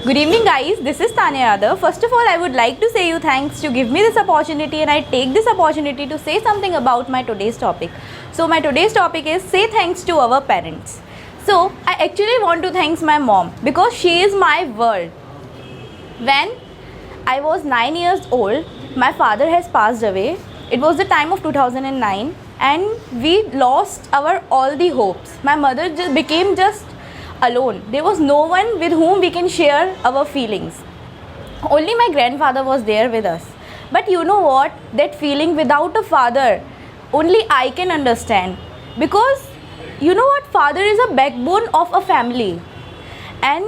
Good evening guys, this is Tanya Yadav. First of all, I would like to say you thanks to give me this opportunity, and I take this opportunity to say something about my today's topic. So my today's topic is say thanks to our parents. So I actually want to thank my mom because she is my world. When I was 9 years old, my father has passed away. It was the time of 2009 and we lost our all the hopes. My mother just became just alone. There was no one with whom we can share our feelings. Only my grandfather was there with us. But you know what? That feeling without a father, only I can understand. Because you know what? Father is a backbone of a family. And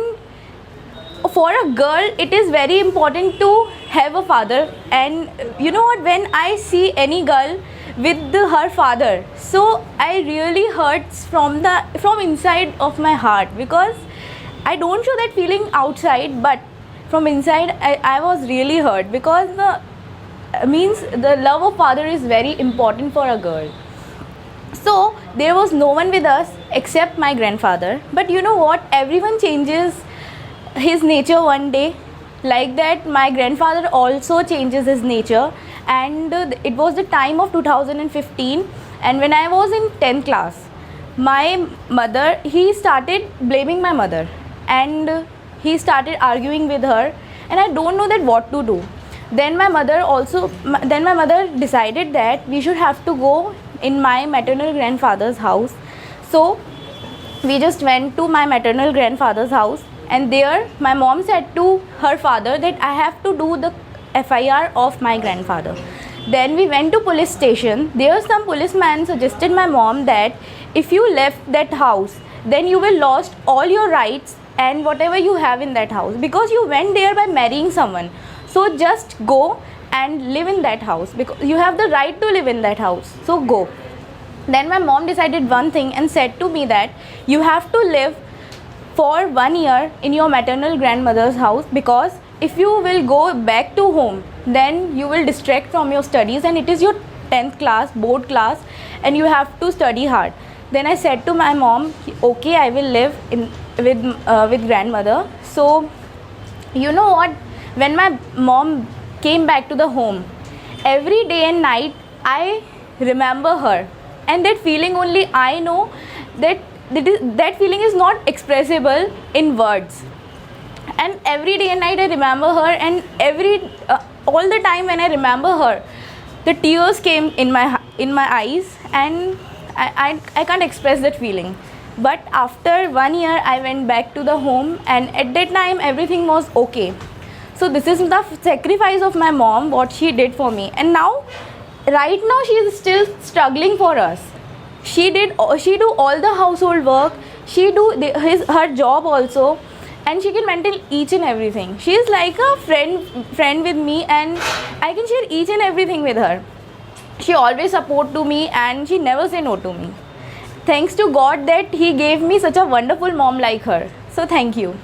for a girl, it is very important to have a father. And you know what? When I see any girl with her father, so I really hurts from inside of my heart, because I don't show that feeling outside, but from inside I was really hurt, because the love of father is very important for a girl. So there was no one with us except my grandfather. But you know what, everyone changes his nature one day. Like that, my grandfather also changes his nature. And it was the time of 2015, and when I was in 10th class, my mother, he started blaming my mother, and he started arguing with her, and I don't know that what to do. Then my mother decided that we should have to go in my maternal grandfather's house. So we just went to my maternal grandfather's house, and there my mom said to her father that I have to do the FIR of my grandfather. Then we went to police station. There some policeman suggested my mom that if you left that house, then you will lost all your rights and whatever you have in that house, because you went there by marrying someone. So just go and live in that house, because you have the right to live in that house. So go. Then my mom decided one thing and said to me that you have to live for 1 year in your maternal grandmother's house, because if you will go back to home, then you will distract from your studies, and it is your 10th class board class and you have to study hard. Then I said to my mom, okay, I will live with grandmother. So you know what, when my mom came back to the home, every day and night I remember her, and that feeling only I know that feeling is not expressible in words. And every day and night I remember her, and all the time when I remember her, the tears came in my eyes, and I can't express that feeling. But after 1 year I went back to the home, and at that time everything was okay. So this is the sacrifice of my mom, what she did for me. And right now she is still struggling for us. She do all the household work, she do her job also, and she can maintain each and everything. She is like a friend with me, and I can share each and everything with her. She always support to me, and she never say no to me. Thanks to God that He gave me such a wonderful mom like her. So thank you.